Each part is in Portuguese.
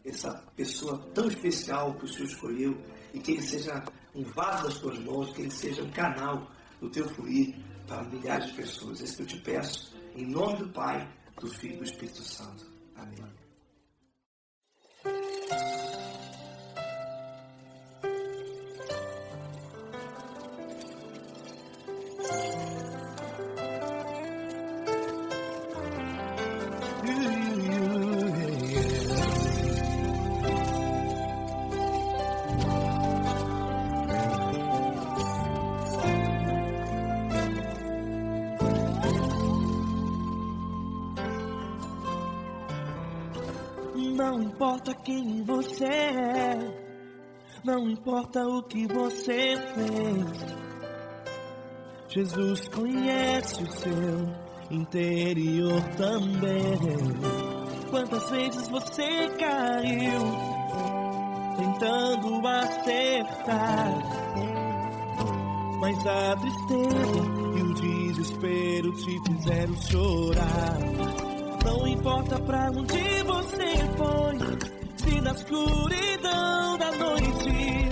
essa pessoa tão especial que o Senhor escolheu, e que ele seja um vaso das tuas mãos, que ele seja um canal do teu fluir para milhares de pessoas. É isso que eu te peço, em nome do Pai, do Filho e do Espírito Santo. Amém. Não importa quem você é, não importa o que você fez, Jesus conhece o seu interior também. Quantas vezes você caiu tentando acertar, mas a tristeza e o desespero te fizeram chorar. Não importa pra onde você foi, se na escuridão da noite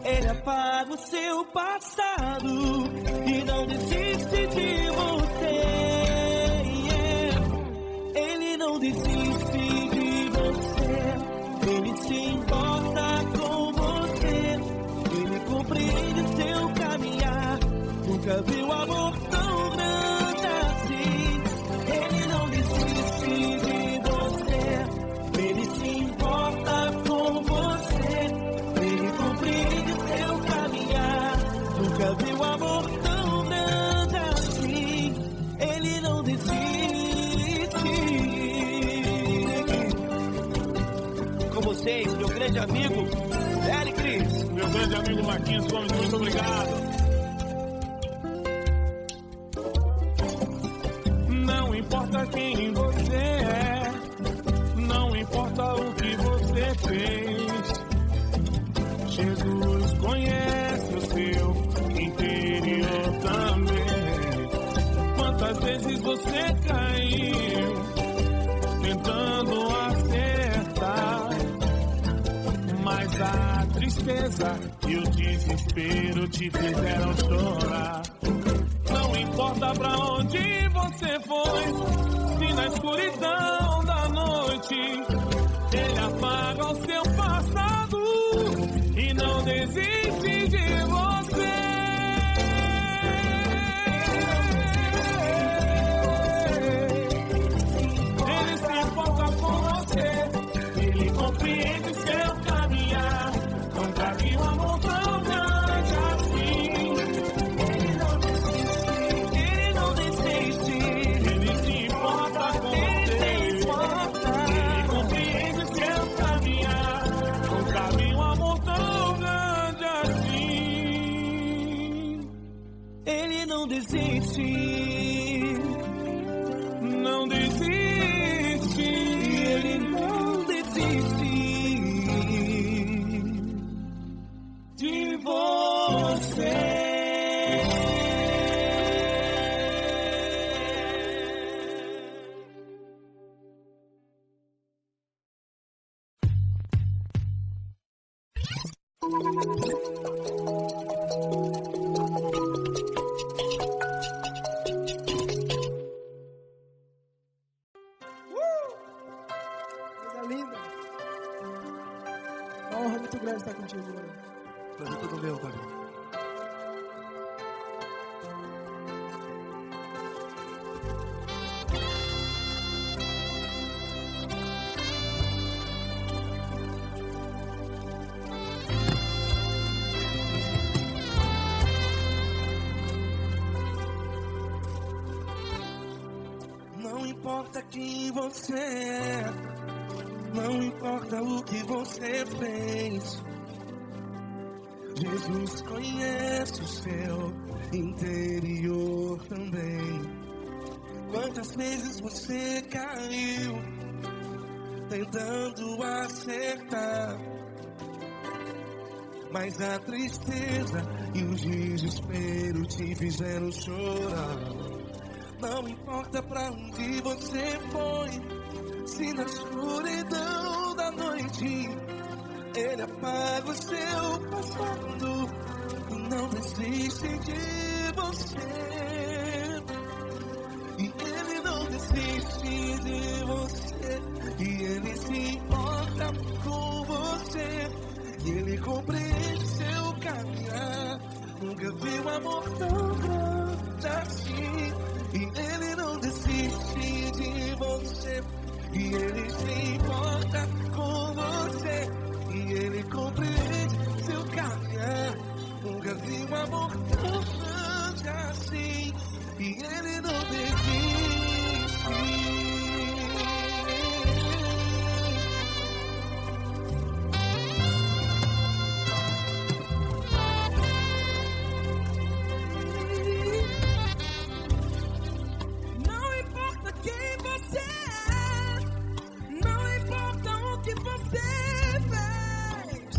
Ele apaga o seu passado e não desiste de você. Ele não desiste de você, Ele se importa com você, Ele compreende seu caminhar. Nunca viu amor tão grande assim. Ele não desiste de você, Ele se importa com você, Ele compreende seu caminhar. Nunca viu amor tão grande assim. Ele não desiste. Com vocês, meu grande amigo Eli Cris. Meu grande amigo Marquinhos Gomes, muito obrigado. Não importa quem você é, não importa o que você fez, Jesus conhece o seu interior também. Quantas vezes você caiu tentando acertar, mas a tristeza e o desespero te fizeram chorar. Não importa pra onde você foi, se na escuridão da noite Ele apaga o seu passado e não desiste de você. Ele se importa com você, Ele compreende seu caminhar. Nunca viu amor tão grande assim. Ele não desiste, não desiste, Ele não desiste de você. Coisa linda. Uma honra muito grande estar contigo, mano. Prazer todo meu, Gabi. Não importa quem você é, não importa o que você fez, Jesus conhece o seu interior também. Quantas vezes você caiu tentando acertar, mas a tristeza e o desespero te fizeram chorar. Não importa pra onde você foi, se na escuridão da noite. Ele apaga o seu passado e não desiste de você. E ele não desiste de você. E ele se importa com você. E ele compreende seu caminhar. Nunca vi um amor tão grande assim. E ele não desiste de você. E ele se importa com você. E ele compreende seu caminhar. Nunca vi um amor tão grande assim. E ele não desiste. Não importa quem você é, não importa o que você fez,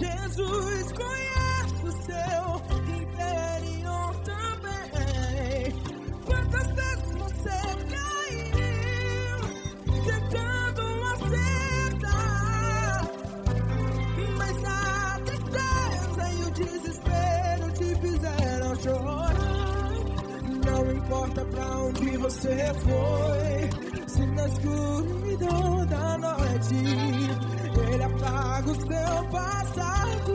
Jesus conhece o seu interior também. Quantas vezes você caiu tentando acertar, mas a tristeza e o desespero te fizeram chorar. Não importa pra onde você foi, se na escuridão da noite ele apaga o seu passado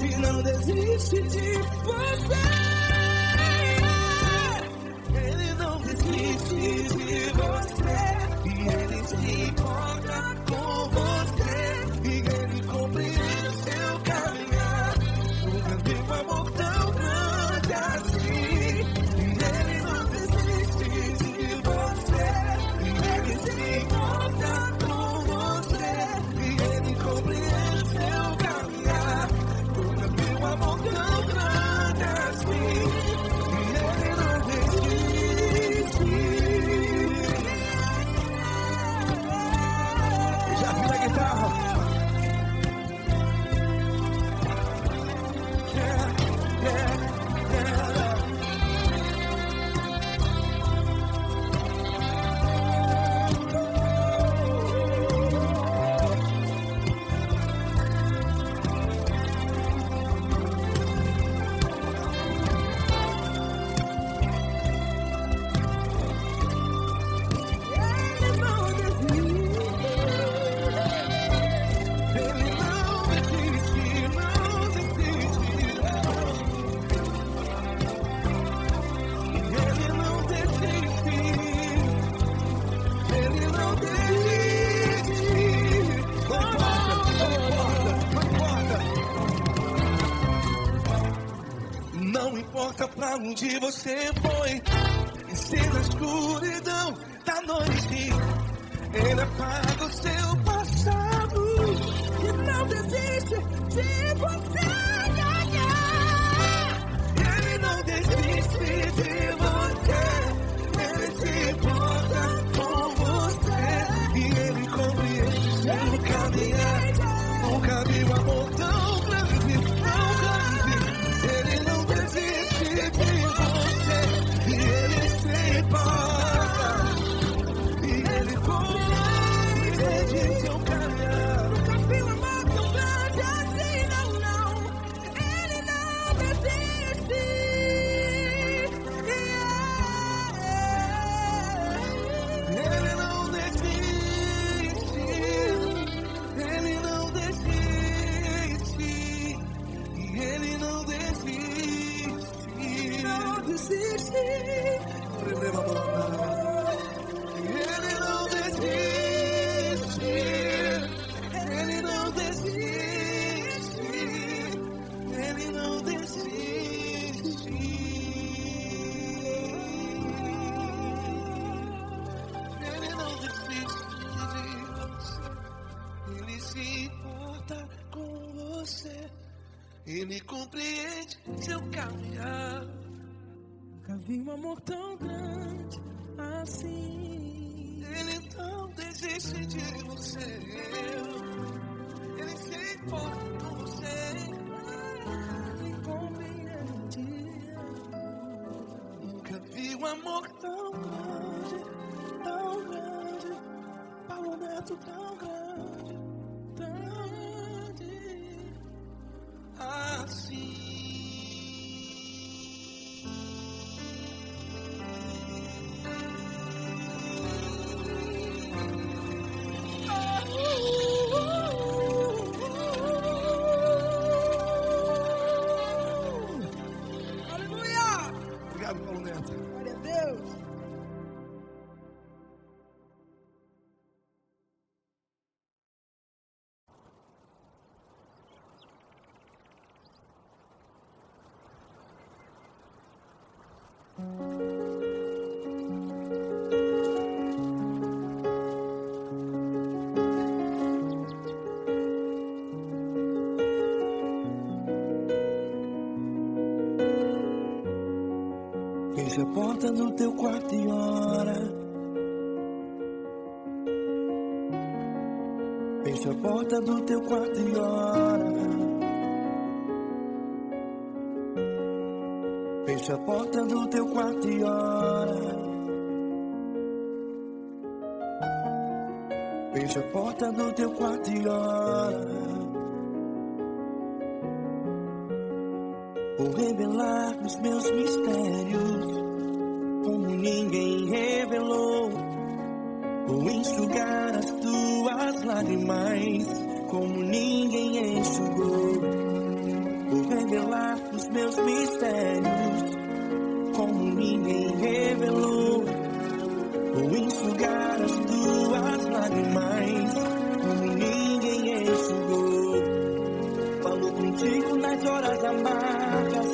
e não desiste de você. Ele não desiste de você. E ele se importa com você. E ele compreende seu caminhar. Nunca vi um amor tão grande assim. E ele não desiste de você. E ele se importa com você. E ele compreende seu caminhar. Nunca vi um amor tão grande assim. E ele não desiste. Já vi a guitarra. Não importa pra onde você foi, e se na escuridão da noite ele apaga o seu passado E não desiste de você. Ele não desiste de você. Ele se importa com você. E ele compreende seu caminhar. Nunca vi um amor tão grande, tão grande. Ele não desiste de você. E ele se importa. E ele compreende seu caminhar. Nunca vi um amor tão grande assim, não, não. Ele não desiste. Ele não desiste. Ele não desiste. E ele não desiste. Não desiste. Ele não desiste. Ele não desiste. Ele não desiste. Ele não desiste de você. Ele se importa com você. Ele compreende seu caminhar. Nunca vi um amor tão grande assim. Ele não desiste de você. Ele se importa com você. Ele compreende. Nunca vi um amor tão grande, tão grande. Paulo Neto tão grande. Obrigado, Paulo Neto. Glória a Deus. Fecha a porta do teu quarto e ora. Fecha a porta do teu quarto e ora. Fecha a porta do teu quarto e ora. Fecha a porta do teu quarto e ora. Vou revelar os meus mistérios como ninguém revelou. Vou enxugar as tuas lágrimas como ninguém enxugou. Vou revelar os meus mistérios como ninguém revelou. Vou enxugar as tuas lágrimas como ninguém enxugou. Falo contigo nas horas amargas,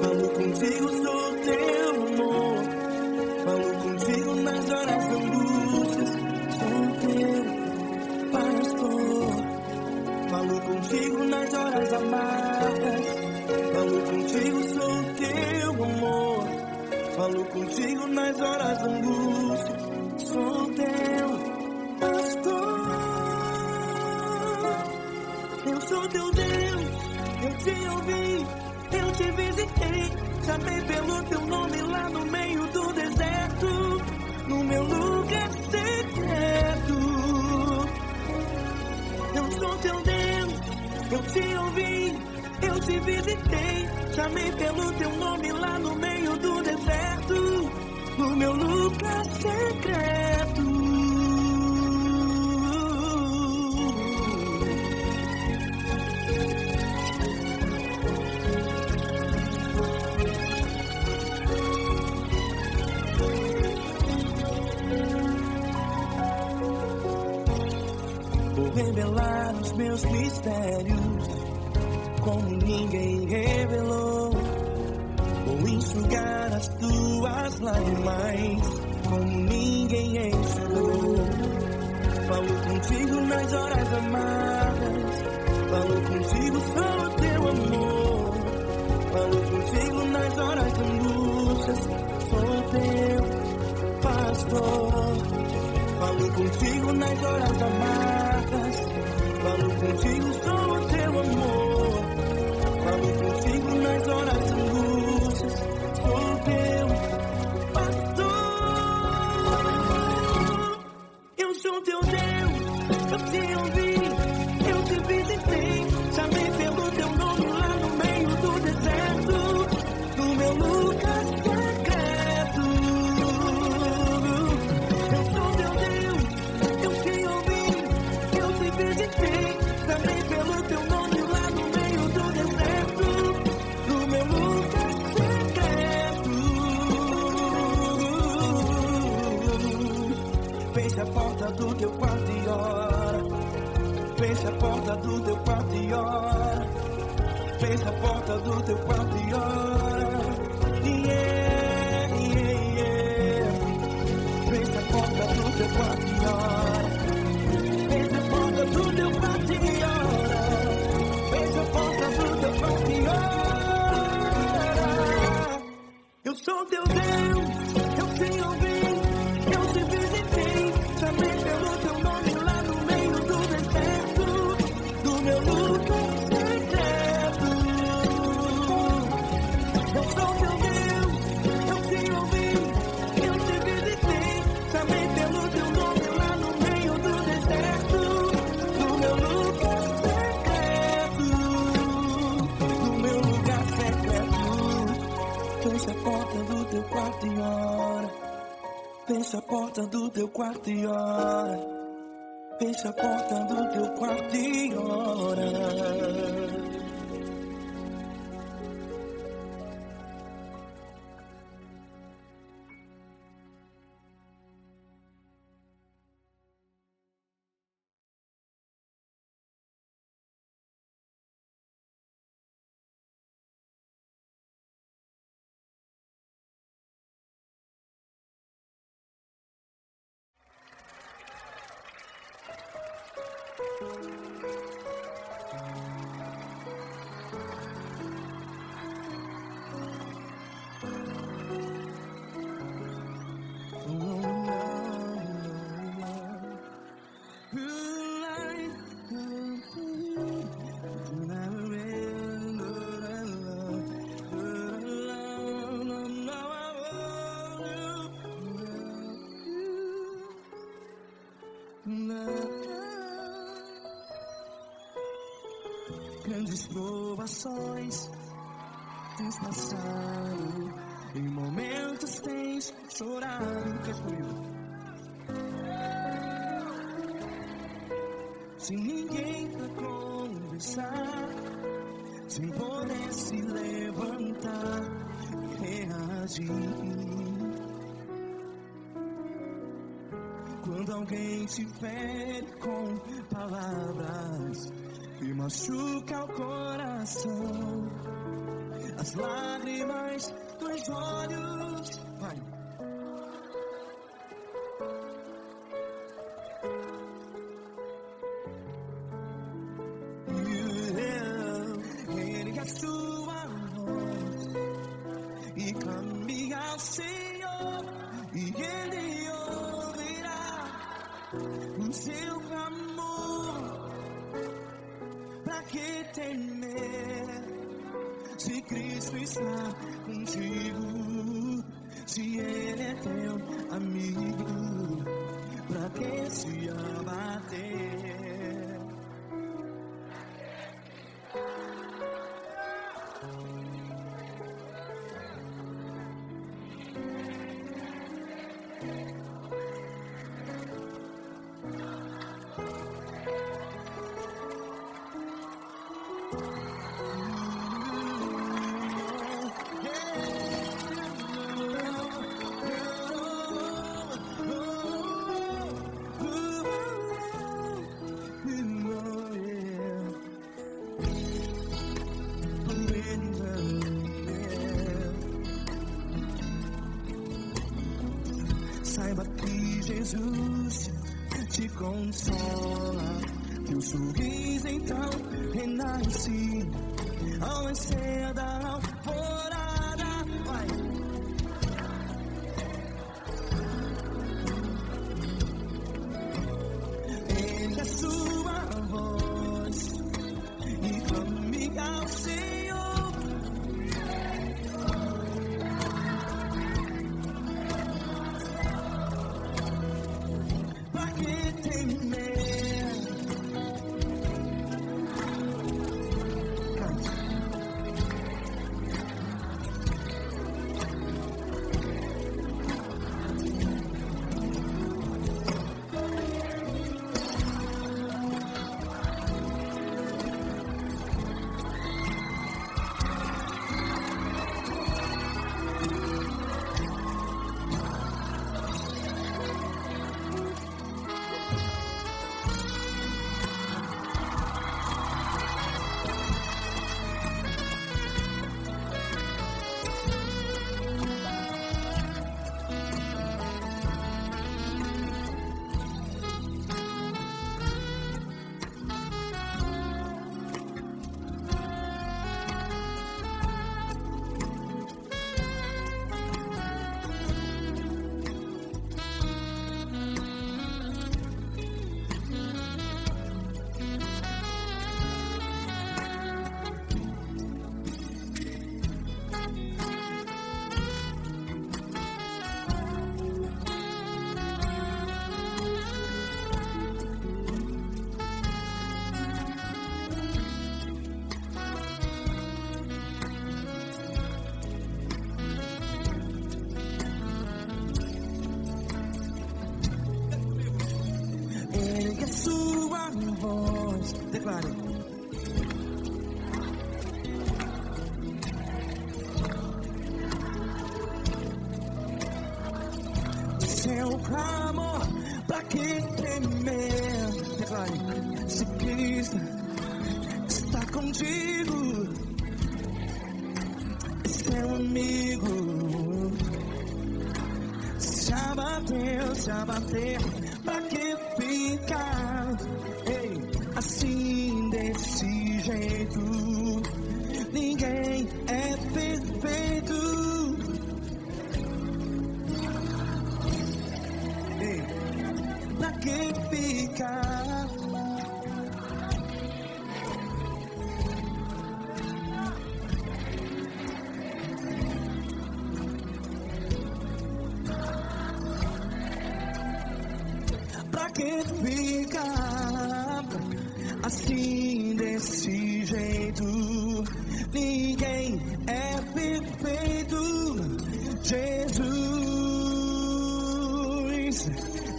falo contigo, sou teu amor. Falo contigo nas horas de angústias, sou teu pastor. Falo contigo nas horas amargas, falo contigo, sou teu amor. Falo contigo nas horas de angústias, sou teu pastor. Eu sou teu Deus, eu te ouvi, eu te visitei. Chamei pelo teu nome lá no meio do deserto, no meu lugar secreto. Eu sou teu Deus, eu te ouvi, eu te visitei. Chamei pelo teu nome lá no meio do deserto, no meu lugar secreto. Vou revelar os meus mistérios como ninguém revelou. Vou enxugar as tuas lágrimas como ninguém enxugou. Falo contigo nas horas amargas, falo contigo, sou teu amor. Falo contigo nas horas de angústias, sou teu pastor. Falo contigo nas horas amargas, falo contigo, sou teu amor. Falo contigo nas horas de angústias, sou teu pastor. Eu sou teu Deus, eu te ouvi, eu te visitei. Chamei pelo teu nome lá no meio do deserto, no meu lugar secreto. Eu sou teu Deus, eu te ouvi, eu te visitei. Chamei pelo teu nome lá no meio do deserto, no meu lugar secreto. Fecha a porta do teu quarto e ora. Fecha a porta do teu quarto e ora. Fecha a porta do teu quarto e ora. Yeah, yeah, yeah. Fecha a porta do teu quarto e ora. Fecha a porta do teu quarto e ora. Fecha a porta do teu quarto e ora. Eu sou teu Deus, eu te ouvi, eu te visitei. Chamei pelo teu nome lá no meio do deserto, do meu lugar secreto. Eu sou teu Deus, eu te ouvi, eu te visitei. Chamei pelo teu nome lá no meio do deserto, do meu lugar secreto, do meu lugar secreto. Fecha a porta do teu quarto e ora. Fecha a porta do teu quarto e ora. Fecha a porta do teu quarto e ora. grandes provações tens passado, em momentos tens chorado. Cante comigo. Sem ninguém pra conversar, sem poder se levantar e reagir. Quando alguém te fere com palavras que machuca o coração, as lágrimas dos olhos, vai. Ergue a sua voz e clame ao Senhor, e Ele ouvirá o seu clamor. Pra que temer, se Cristo está contigo, se Ele é teu amigo? Pra que se abater? Saiba que Jesus te consola, teu sorriso então renasce ao nascer da alvorada. Vai. Ergue a sua voz e clame ao Senhor. Declare. Seu clamor, pra que temer? Declare. Se Cristo está contigo, é seu amigo. Se abater, pra que ficar? Ei, assim desse jeito, ninguém é perfeito. Ei, pra que ficar? Pra que ficar assim desse jeito? Jesus,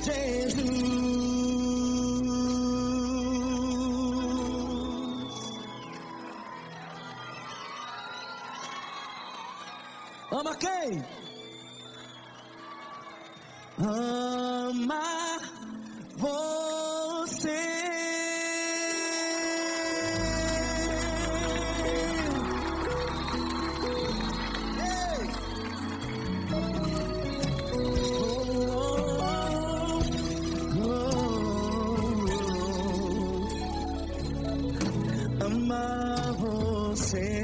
Jesus. Ama quem? Ama você. Ei! Ama você.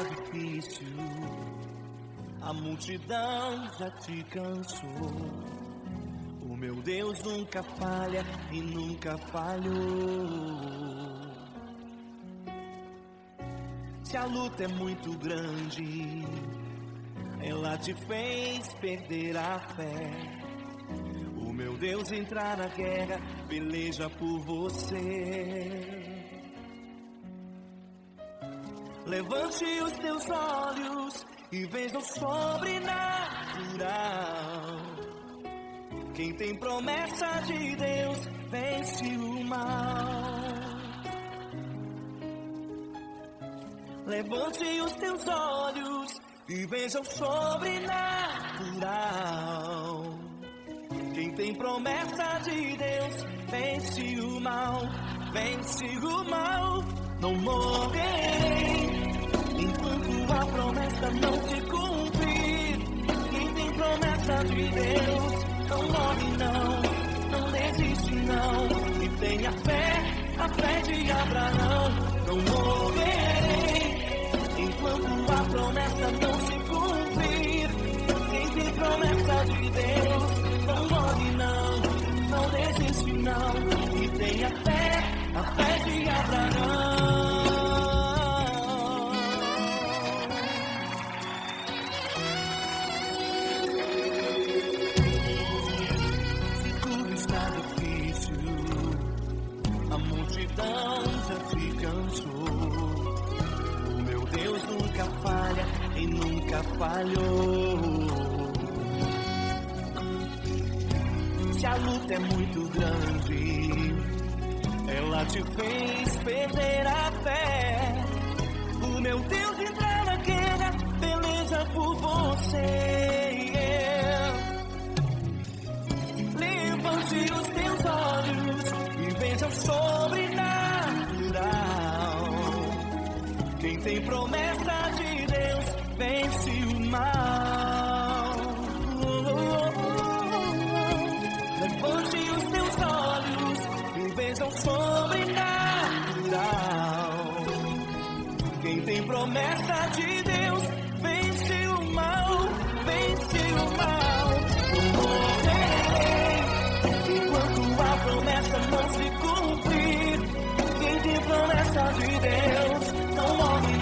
Difícil, a multidão já te cansou. O meu Deus nunca falha e nunca falhou. Se a luta é muito grande, ela te fez perder a fé. O meu Deus entrar na guerra, peleja por você. Levante os teus olhos e veja o sobrenatural. Quem tem promessa de Deus vence o mal. Levante os teus olhos e veja o sobrenatural. Quem tem promessa de Deus vence o mal. Vence o mal. Não morrerei enquanto a promessa não se cumprir. Quem tem promessa de Deus não morre não desiste não. E tenha fé, a fé de Abraão. Não morrerei enquanto a promessa não se cumprir. Quem tem promessa de Deus não morre não desiste não. E tenha fé, a fé de Abraão. Se tudo está difícil, a multidão já te cansou. O meu Deus nunca falha e nunca falhou. Se a luta é muito grande, ela te fez perder a fé. O meu Deus entrar na guerra, peleja por você. Levante os teus olhos e veja o sobrenatural. Quem tem promessa de Deus vence o mal. Levante os teus olhos e veja o sobrenatural. Quem tem promessa de Deus vence o mal, vence o mal. Não morrerei enquanto a promessa não se cumprir. Quem tem promessa de Deus não morre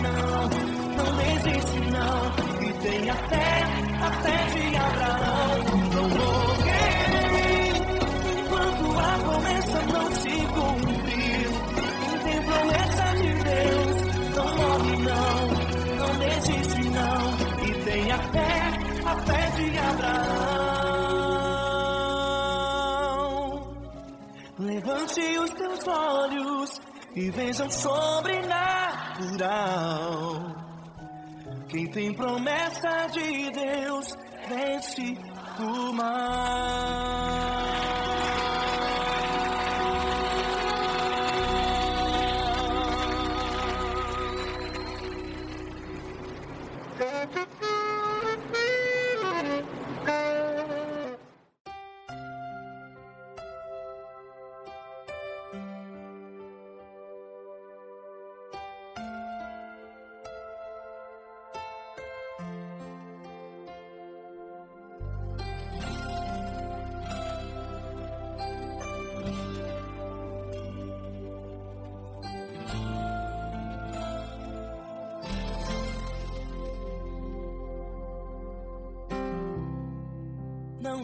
não desiste não. E tenha fé, a fé de Abraão. Não morrerei enquanto a promessa não se cumprir. Quem tem promessa de Deus não morre não desiste não. E tenha fé, a fé de Abraão. Levante os teus olhos e veja o sobrenatural. Quem tem promessa de Deus vence o mal.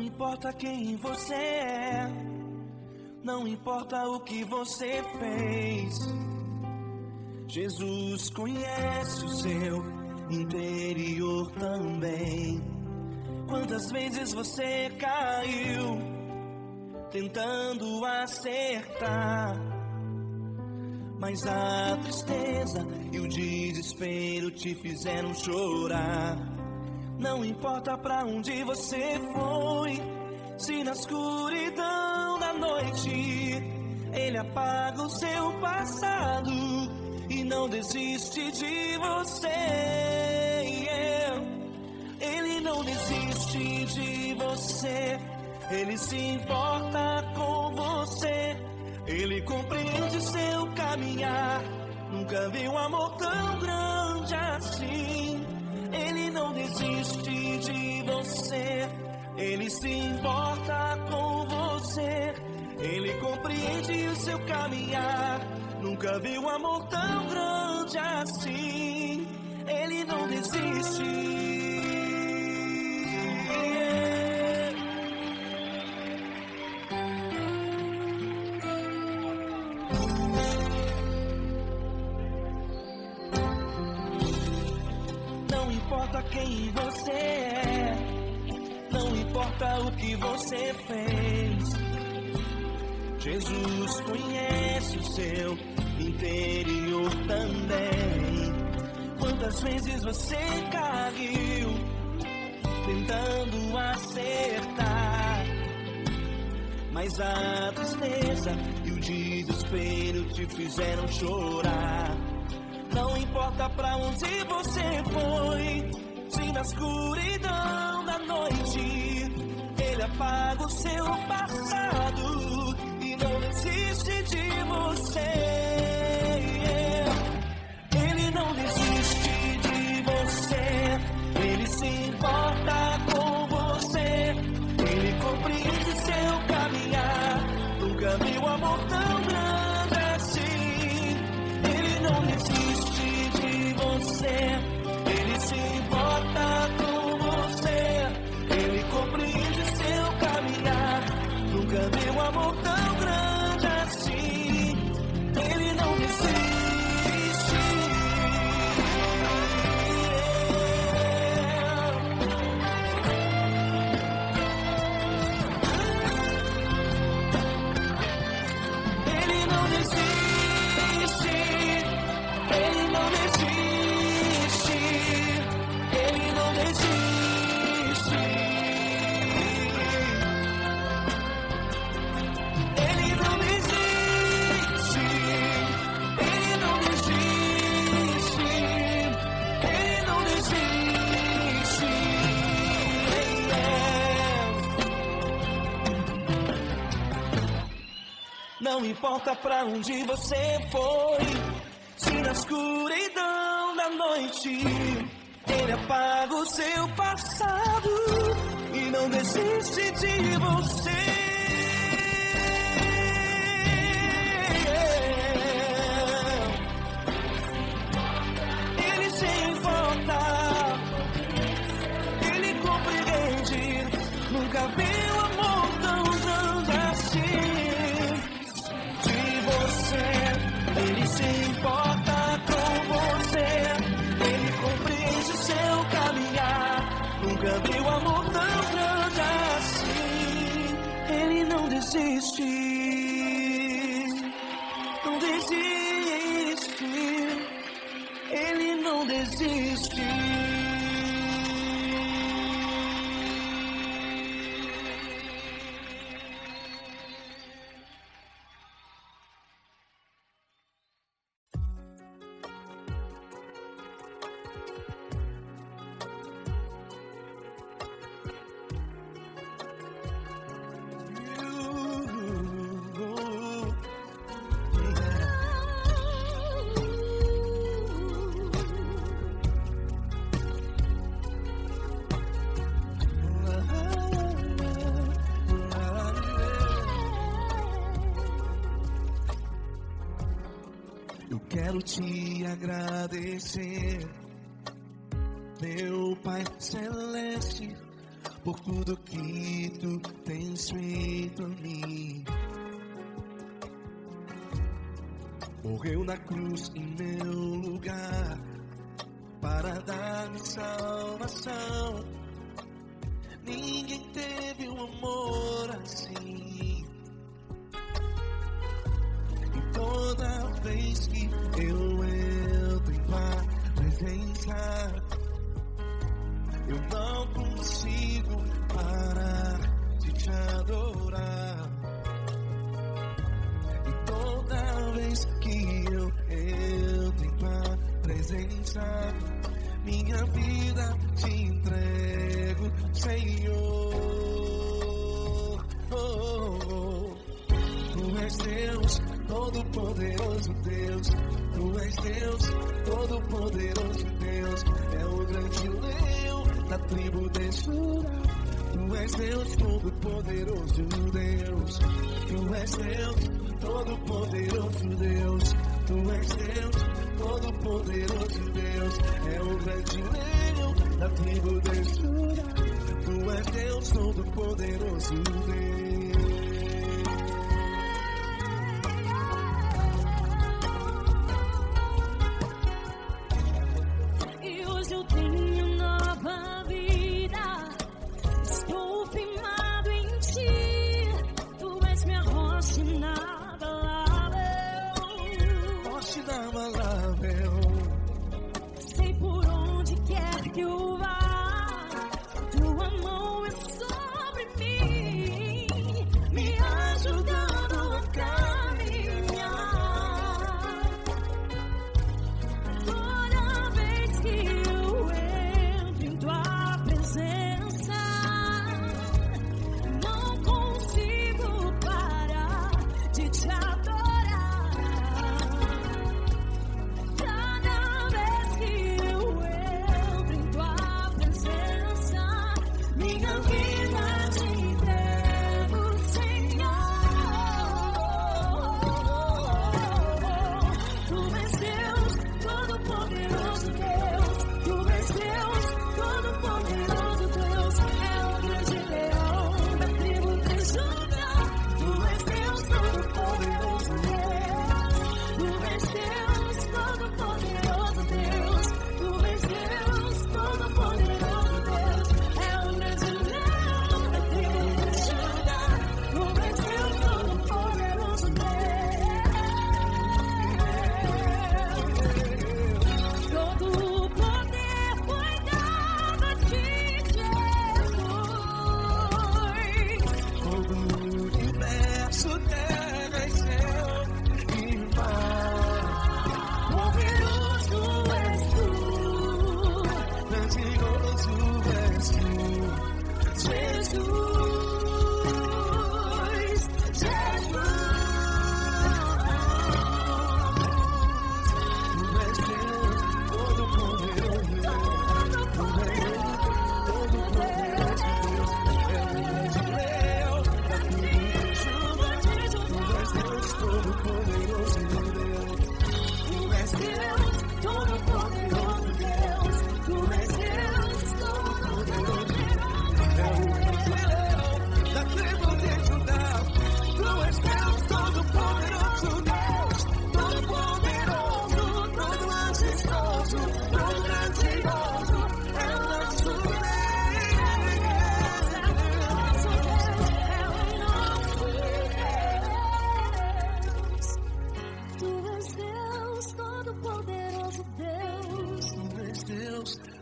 importa quem você é, não importa o que você fez, Jesus conhece o seu interior também. Quantas vezes você caiu tentando acertar, mas a tristeza e o desespero te fizeram chorar. Não importa pra onde você foi, se na escuridão da noite Ele apaga o seu passado e não desiste de você. Ele não desiste de você, Ele se importa com você, Ele compreende seu caminhar. Nunca vi um amor tão grande assim. Ele não desiste de você, Ele se importa com você, Ele compreende o seu caminhar. Nunca vi um amor tão grande assim. Ele não desiste. Não importa quem você é, não importa o que você fez, Jesus conhece o seu interior também. Quantas vezes você caiu tentando acertar, mas a tristeza e o desespero te fizeram chorar. Não importa pra onde você foi, se na escuridão da noite Ele apaga o seu passado e não desiste de você. Ele não desiste de você, Ele se importa com você, Ele compreende seu caminhar. Nunca vi um amor tão grande assim. Ele não desiste de você, Ele se importa com você, Ele compreende seu caminhar. Nunca vi um amor tão grande assim. Ele não desiste. Ele não desiste. Ele não desiste. Ele não desiste. Ele não desiste. Ele não desiste. Ele não desiste. Não importa pra onde você foi, se na escuridão da noite Ele apaga o seu passado e não desiste de você. Ele se importa, Ele compreende. Nunca vi um amor tão grande assim. De você, Ele se importa com você, Ele compreende seu caminhar. Nunca vi um amor tão grande assim. Ele não desiste, não desiste, Ele não desiste. Eu quero te agradecer, meu Pai Celeste, por tudo que tu tens feito a mim. Morreu na cruz em meu lugar para dar-me salvação. Ninguém teve um amor assim. E toda vez que eu entro em tua presença, eu não consigo parar de te adorar. E toda vez que eu entro em tua presença, minha vida te entrego, Senhor. Tu és Deus, todo-poderoso Deus. Tu és Deus, todo-poderoso Deus. É o grande leão da tribo de Judá. Tu és Deus, todo-poderoso Deus. Tu és Deus, todo-poderoso Deus. Tu és Deus, todo-poderoso Deus. É o grande leão da tribo de Judá. Tu és Deus, todo-poderoso Deus. Sei por onde quer que eu vá, tua mão é sobre mim, me ajudando a caminhar. Toda vez que eu entro em tua presença, não consigo parar de te adorar.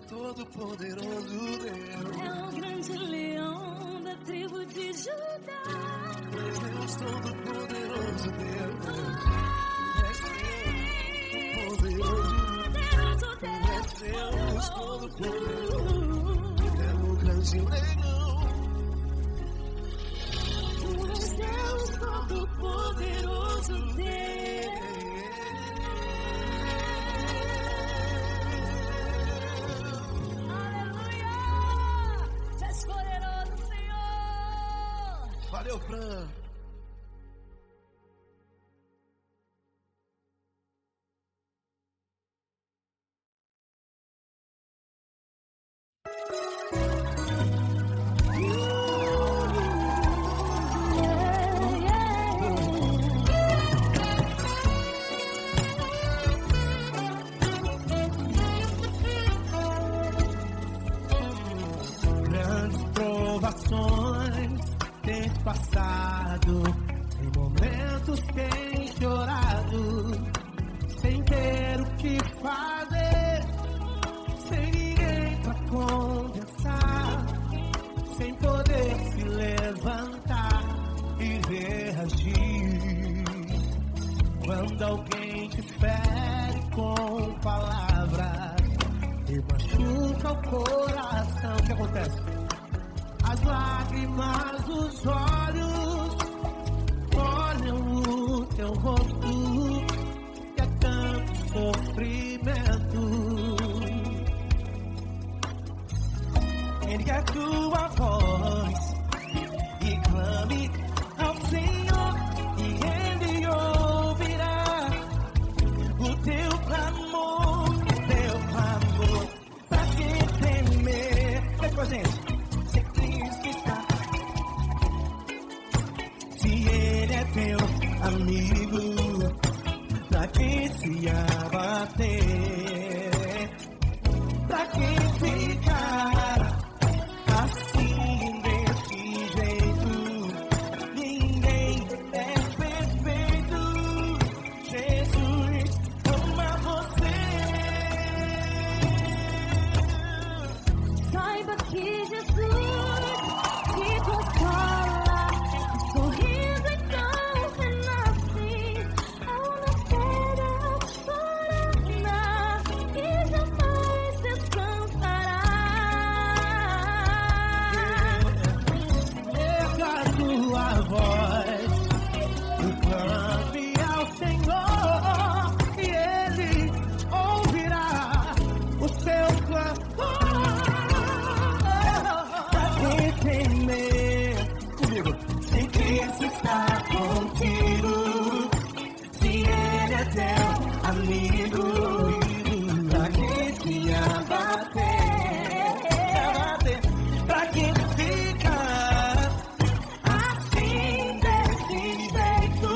Todo-poderoso Deus. É o grande leão da tribo de Judá. Deus, todo-poderoso Deus. Deus, todo-poderoso. É o grande leão. Tu és Deus, todo-poderoso Deus. Valeu, Fran. Em momentos tem chorado, sem ter o que fazer, sem ninguém pra conversar, sem poder se levantar e reagir. Quando alguém te fere com palavras e machuca o coração, o que acontece? As lágrimas dos olhos olham o teu rosto e é tanto sofrimento. Ergue a tua voz e clame ao Senhor e Ele ouvirá o teu clamor, pra que temer? Vem com a gente. Se Cristo está, se Ele é teu amigo, pra que se abater? Pra que ficar assim desse jeito? Ninguém é perfeito. Jesus ama você. Saiba que Jesus te consola, o sorriso então renasce ao nascer a chorará e jamais descansará. Erga a tua voz e clame ao Senhor e Ele ouvirá o seu clamor. Pra que temer? Comigo. Se Cristo está contigo, se Ele é teu amigo, pra que se abater? Pra que ficar assim desse jeito?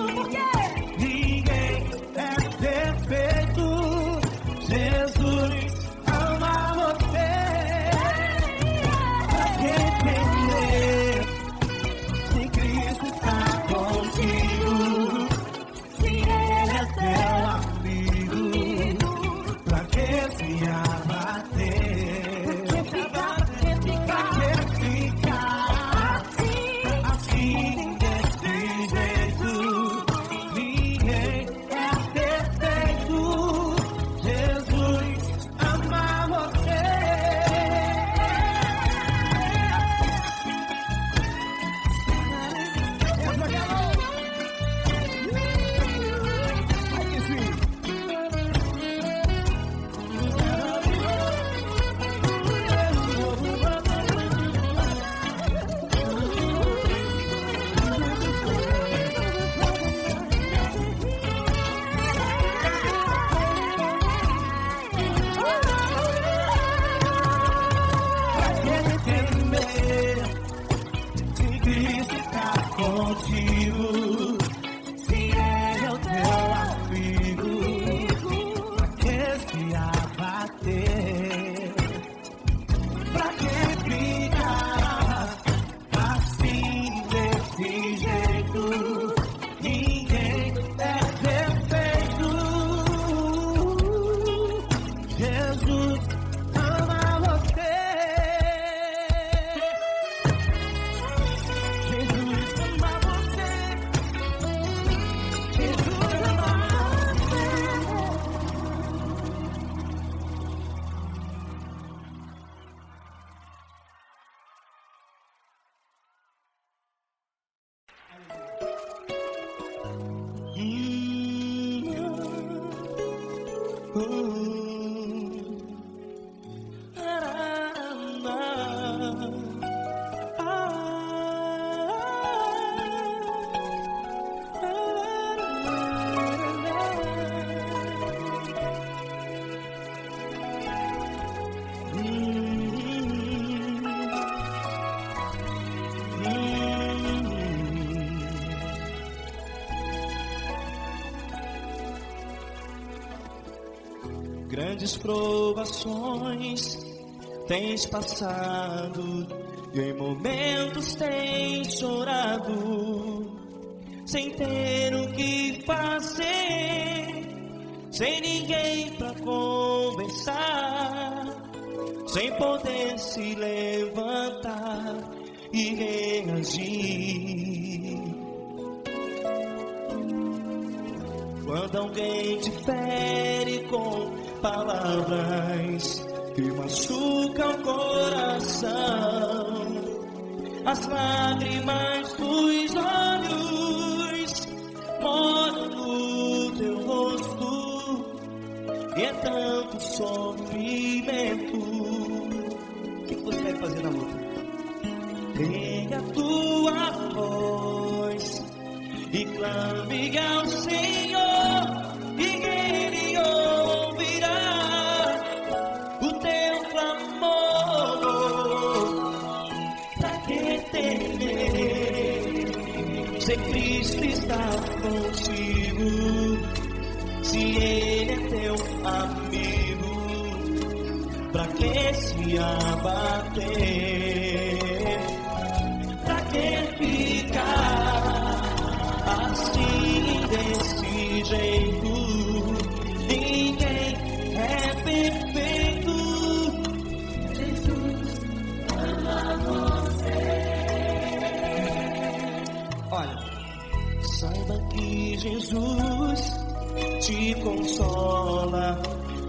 Ninguém é perfeito. Jesus ama você. Pra que temer? Se Cristo está contigo, se Ele é teu amigo, pra que se abater? Pra que ficar assim desse jeito? Ninguém é perfeito. Jesus ama você. Se Cristo está contigo, se Ele é o teu amigo, pra que se abater? Pra que ficar assim desse jeito? Ninguém é perfeito. Jesus ama você. Jesus ama você. Jesus ama você. Grandes provações tens passado e em momentos tens chorado sem ter o que fazer, sem ninguém pra conversar, sem poder se levantar e reagir. Quando alguém te fere com palavras que machucam o coração, as lágrimas dos olhos moram no teu rosto, e é tanto sofrimento. O que você vai fazer na luta? Pega a tua voz e clame ao Senhor, e Ele ouvirá o teu clamor. Pra que temer, se Cristo está contigo, se Ele é teu amigo? Pra que se abater? Pra que ficar assim desse jeito? Ninguém é perfeito. Jesus ama você. Olha, saiba que Jesus te consola,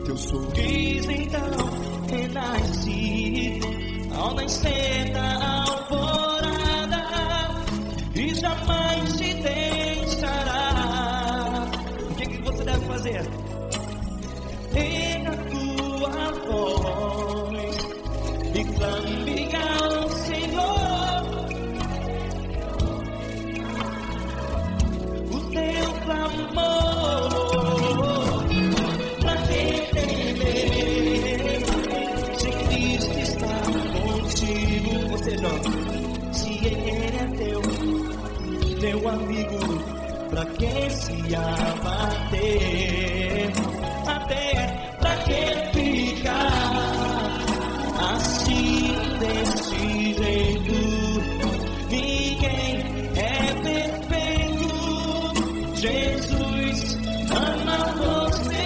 teu sorriso então renasce ao nascer da alvorada, e jamais te deixará. O que você deve fazer? Pega a tua voz e clame ao Senhor, o teu clamor. Pra que temer, se Cristo está contigo? Ou seja, se Ele é teu amigo, pra que se abater? Até pra que ficar assim desse jeito? Ninguém é perfeito. Jesus ama você.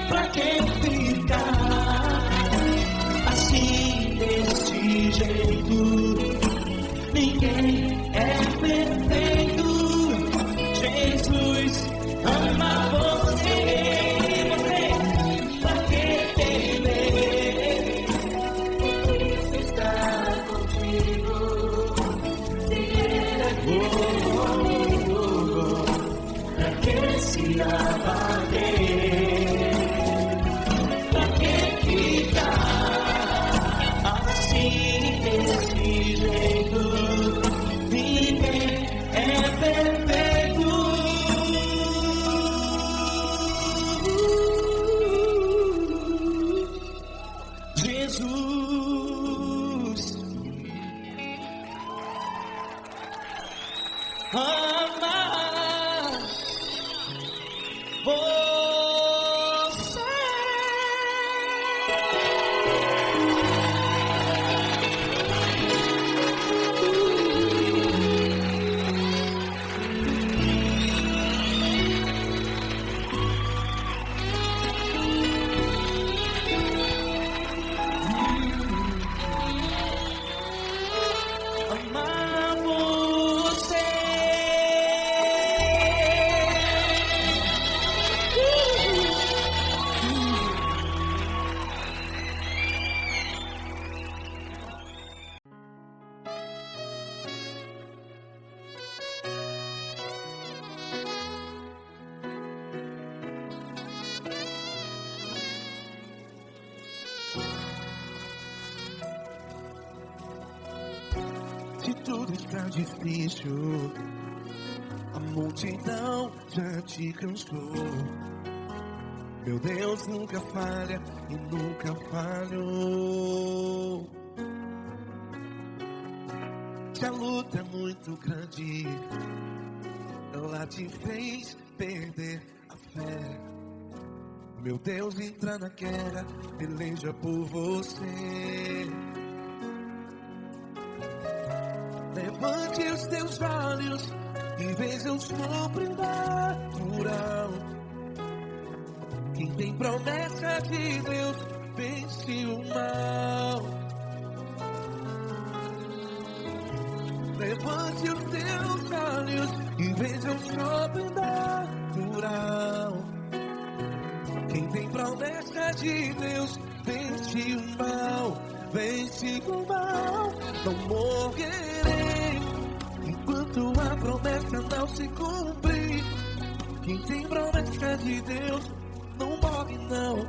Pra que ficar assim desse jeito? Ninguém é perfeito. Jesus ama você. Pra que temer? Cristo está contigo. Se Ele é teu, pra que se abater? Pra que ficar assim desse jeito? Ninguém é perfeito. Jesus ama você. Amar você. Se tudo está difícil, a multidão já te cansou. Meu Deus nunca falha e nunca falhou. Se a luta é muito grande, ela te fez perder a fé. Meu Deus, entra na guerra, peleja por você. Levante os teus olhos e veja o sobrenatural. Quem tem promessa de Deus vence o mal. Levante os teus olhos e veja o sobrenatural. Quem tem promessa de Deus vence o mal, vence o mal. Não morrerei enquanto a promessa não se cumprir. Quem tem promessa de Deus não morre não,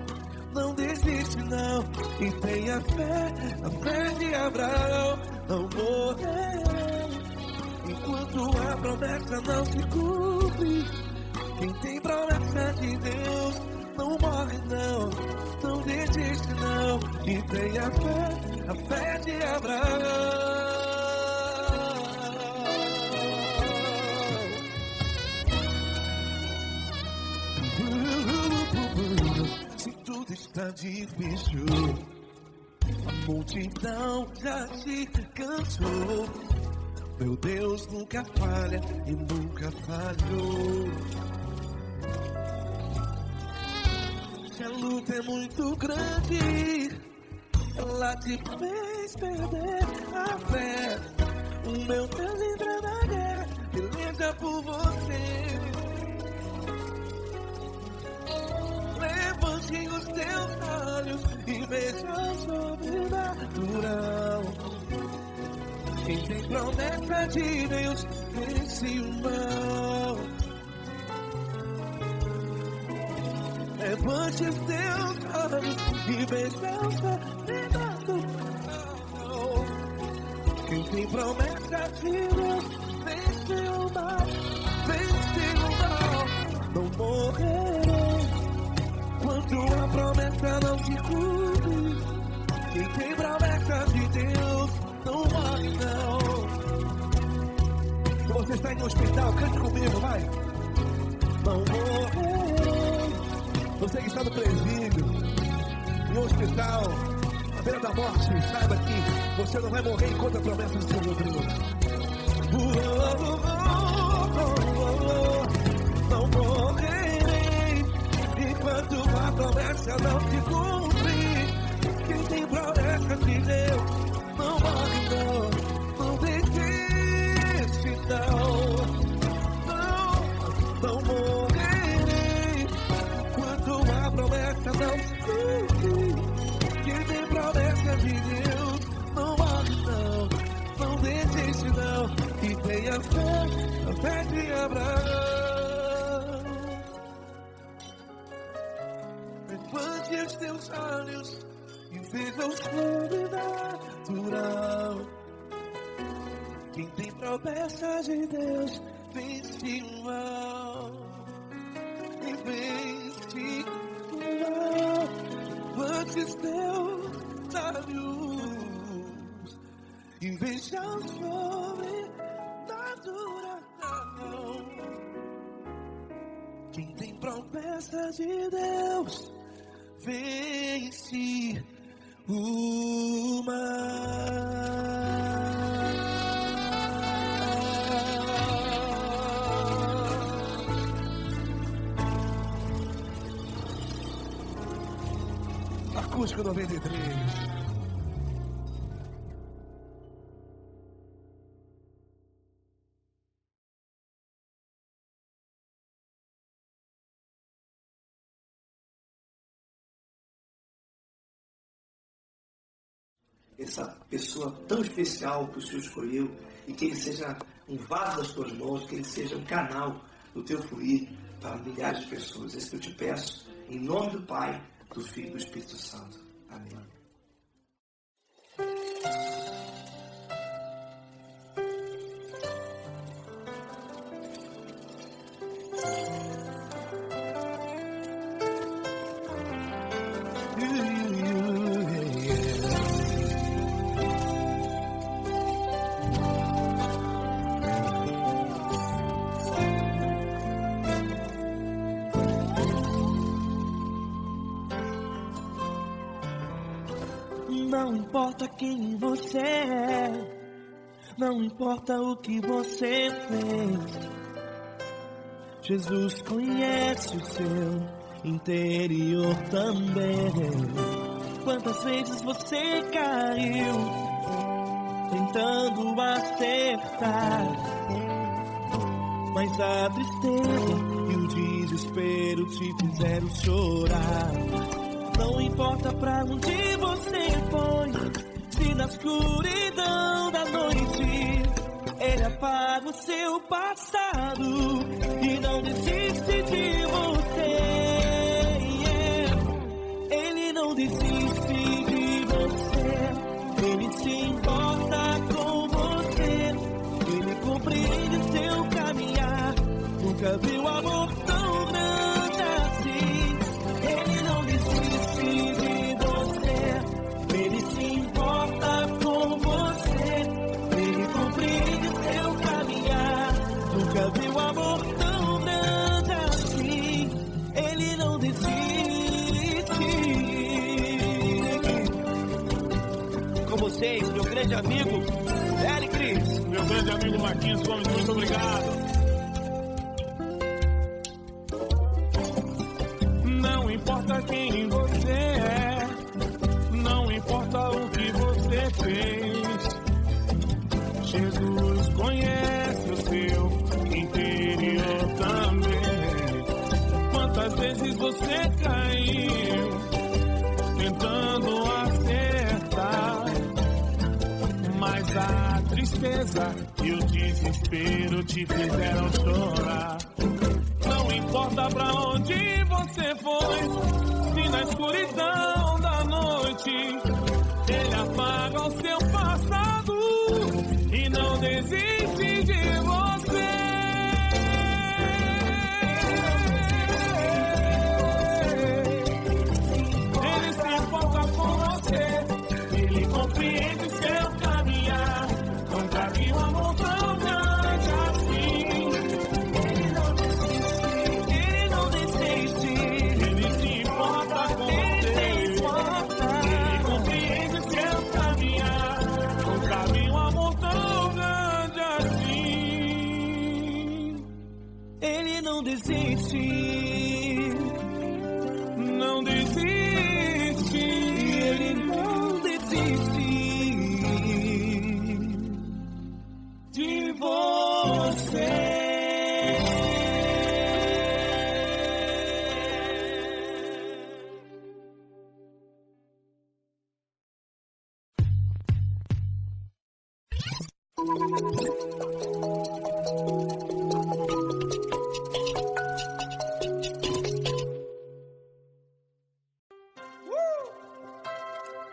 não desiste não. E tenha fé, a fé de Abraão. Não morrerei enquanto a promessa não se cumpre. Quem tem promessa de Deus não morre não, não desiste não. E tenha fé, a fé de Abraão. Se tudo está difícil, a multidão já se cansou. Meu Deus nunca falha e nunca falhou. Se a luta é muito grande, ela te fez perder a fé. O meu Deus entra na guerra, peleja por você. Levante os teus olhos e veja o sobrenatural. Quem tem promessa de Deus vence o mal. Levante os teus olhos e veja o sobrenatural. Quem tem promessa de Deus vence o mal, vence o mal. Não morrerei quando a promessa não se cumpre. Quem tem promessa de Deus não morre não. Se você está em um hospital, cante comigo, vai. Não morrerei. Você que está no presídio, em um hospital, à beira da morte, saiba que você não vai morrer enquanto a promessa do Senhor Deus. Não morrerei enquanto a promessa não se cumprir. Quem tem promessa de Deus não morre não, não desiste não. Não morrerei enquanto a promessa não se cumprir. Quem tem promessa de Deus não morre não, não desiste não. E tenha fé, a fé de Abraão. Levante os teus olhos e veja o sobrenatural. Quem tem promessa de Deus vence o mal, e vence o mal. Levante os teus olhos e veja o sobrenatural. Quem tem promessa de Deus vence o mal. Acústico 93. Essa pessoa tão especial que o Senhor escolheu, e que ele seja um vaso das tuas mãos, que ele seja um canal do teu fluir para milhares de pessoas. É isso que eu te peço, em nome do Pai, do Filho e do Espírito Santo. Amém. importa quem você é, não importa o que você fez, Jesus conhece o seu interior também. Quantas vezes você caiu tentando acertar, mas a tristeza e o desespero te fizeram chorar. Não importa pra onde você foi, se na escuridão da noite Ele apaga o seu passado e não desiste de você. Ele não desiste de você, Ele se importa com você, Ele compreende seu caminhar. Nunca viu amor tão grande assim. Ele não desiste de você, Ele se importa com você, Ele compreende seu caminhar. Nunca viu amor tão grande assim. Ele não desiste. Com vocês, meu grande amigo Eric Cris. Meu grande amigo Marquinhos Gomes, muito obrigado. Não importa quem você é, não importa o que você fez, Jesus conhece o seu interior também. Quantas vezes você caiu tentando acertar, mas a tristeza e o desespero te fizeram chorar. Não importa pra onde você foi, se na escuridão da noite Ele apaga o seu passado e não desiste de você. Ele se importa com você, Ele compreende seu caminhar. Nunca vi um amor tão grande assim. Ele não desiste, Ele não desiste. Ele se importa com você, Ele compreende seu caminhar. Nunca vi um amor tão grande assim. Ele não desiste, Não desiste. Ele não desiste De você.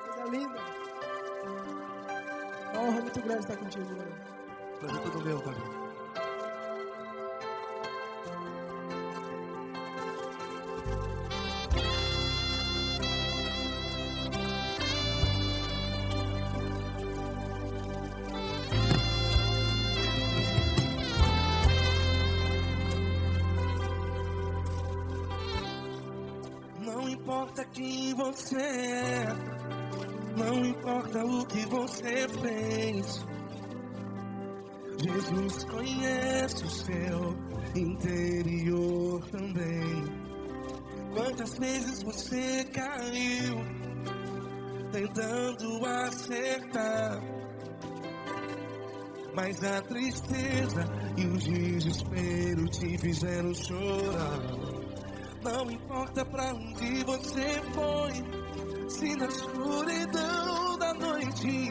Coisa linda. Uma honra muito grande estar contigo, mano. Prazer todo meu, pai. Não importa quem você é, não importa o que você fez, Jesus conhece o seu interior também. Quantas vezes você caiu tentando acertar, mas a tristeza e o desespero te fizeram chorar. Não importa pra onde você foi, se na escuridão da noite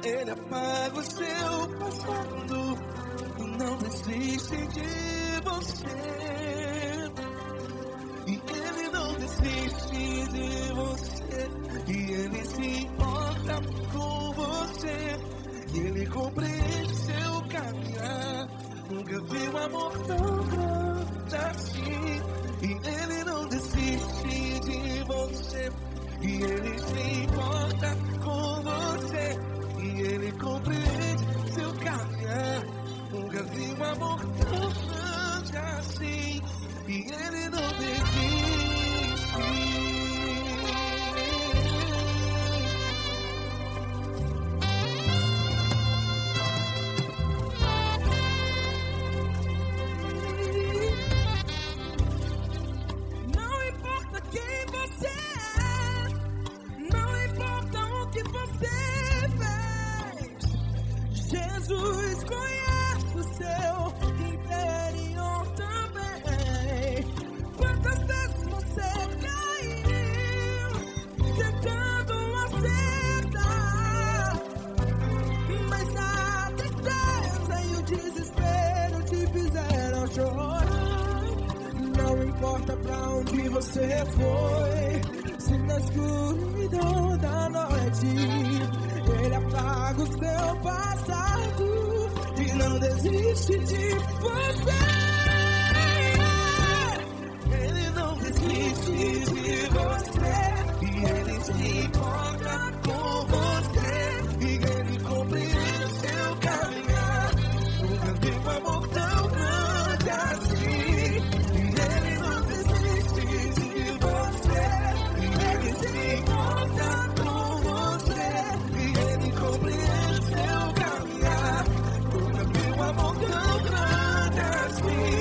Ele apaga o seu passado e não desiste de você. E Ele não desiste de você, e Ele se importa com você, e Ele compreende seu caminhar. Nunca vi um amor tão grande assim. E Ele não desiste de você, e Ele se importa com você, e Ele compreende seu caminhar. Nunca vi um amor tão grande assim. E Ele não desiste. importa pra onde você foi, se na escuridão da noite Ele apaga o seu passado e não desiste de você. Ele não desiste de você e Ele se importa com você e Ele compreende o seu caminhar. Nunca vi um amor tão grande assim. E Ele não desiste de você e Ele se importa com você e Ele compreende o seu caminhar. Nunca vi um amor tão grande assim.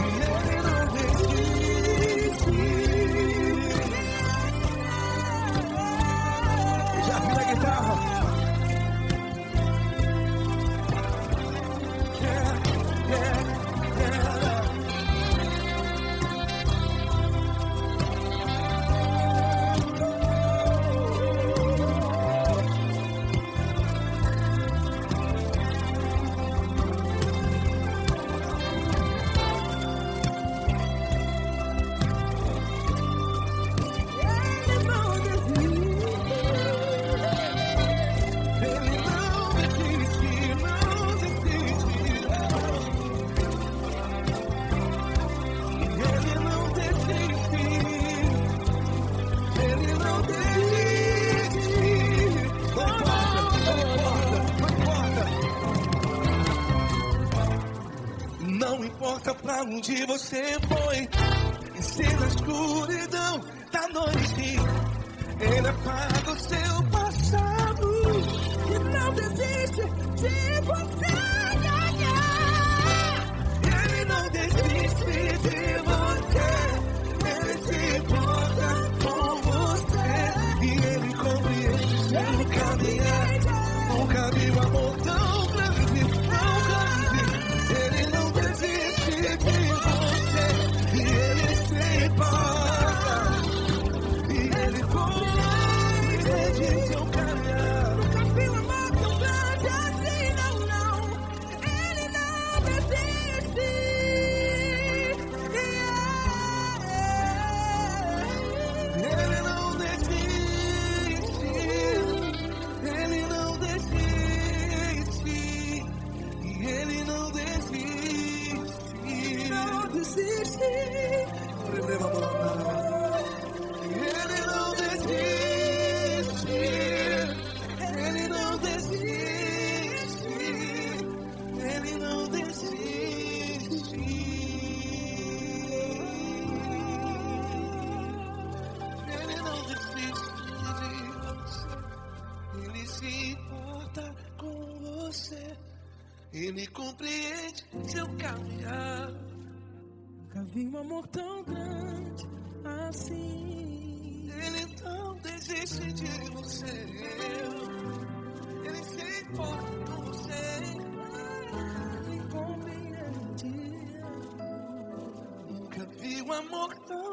E Ele não desiste. Já vi na guitarra. Não importa pra onde você foi, e se na escuridão da noite Ele apaga o seu passado e não desiste de você. Ele não desiste de você, Ele se importa com você e Ele compreende o seu caminhar. Nunca vi um amor tão grande, tão grande. Ele não desiste de você e Ele se importa e Ele compreende seu caminhar. Nunca vi um amor tão grande assim, não, não. Ele não desiste. Ele não desiste. Ele não desiste. E Ele não desiste. Não desiste. Ele não desiste. Ele não desiste. Ele não desiste. Ele não desiste de você. Ele se importa com você. Ele compreende seu caminhar. Nunca vi um amor tão grande assim. Ele não desiste de você. Ele se importa com você. Ele compreende. Nunca vi um amor tão